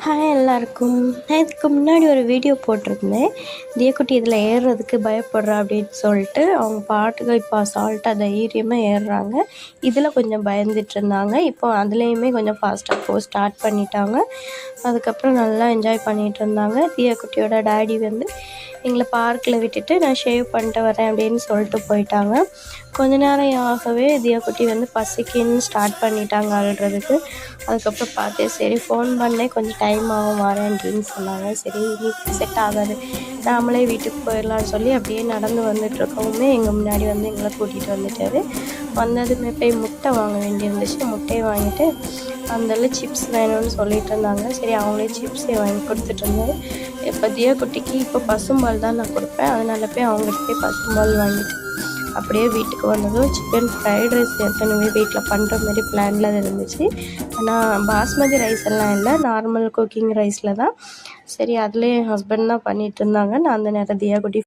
Hi எல்லாருக்கும். நான் இதுக்கு முன்னாடி ஒரு வீடியோ போட்டிருந்தேன். தியாக்குட்டி இதில் ஏறுறதுக்கு பயப்படுறா அப்படின்னு சொல்லிட்டு அவங்க பாட்டுக்கு இப்போ அசால்ட்டாக தைரியமாக ஏறுறாங்க. இதில் கொஞ்சம் பயந்துட்டு இருந்தாங்க. இப்போ அதுலேயுமே கொஞ்சம் ஃபாஸ்ட்டாக ஸ்டார்ட் பண்ணிட்டாங்க. அதுக்கப்புறம் நல்லா என்ஜாய் பண்ணிகிட்டு இருந்தாங்க. தியாக்குட்டியோட டாடி வந்து எங்களை பார்க்கில் விட்டுட்டு நான் ஷேவ் பண்ணிட்டு வரேன் அப்படின்னு சொல்லிட்டு போயிட்டாங்க. கொஞ்ச நேரம் ஆகவே தியாக்குட்டி வந்து பசிக்குன்னு ஸ்டார்ட் பண்ணிட்டாங்க அழுறதுக்கு. அதுக்கப்புறம் பார்த்தேன், சரி ஃபோன் பண்ணேன், கொஞ்சம் டைம் ஆகும் வரேன் அப்படின்னு சொன்னாங்க. சரி இன்னைக்கு செட் ஆகாது, நாமளே வீட்டுக்கு போயிடலான்னு சொல்லி அப்படியே நடந்து வந்துட்டுருக்கவுமே எங்கள் முன்னாடி வந்து எங்களை கூட்டிகிட்டு வந்துட்டார். வந்ததுமே போய் முட்டை வாங்க வேண்டியிருந்துச்சு. முட்டையை வாங்கிட்டு அந்தளவு சிப்ஸ் வேணும்னு சொல்லிட்டு இருந்தாங்க. சரி அவங்களே சிப்ஸை வாங்கி கொடுத்துட்டு இருந்தாரு. இப்போ தியாக்குட்டிக்கு இப்போ பசும்பால் தான் நான் கொடுப்பேன். அதனால போய் அவங்ககிட்ட போய் பசும்பால் வாங்கிட்டு அப்படியே வீட்டுக்கு வந்ததும் சிக்கன் ஃப்ரைட் ரைஸ் ஏற்கனவே வீட்டில் பண்ணுற மாதிரி பிளானில் இருந்துச்சு. ஆனால் பாஸ்மதி ரைஸ் எல்லாம் இல்லை, நார்மல் குக்கிங் ரைஸில் தான். சரி அதிலே என் ஹஸ்பண்ட் தான் பண்ணிகிட்டு இருந்தாங்க. நான் அந்த நேரம் தியாக்குட்டி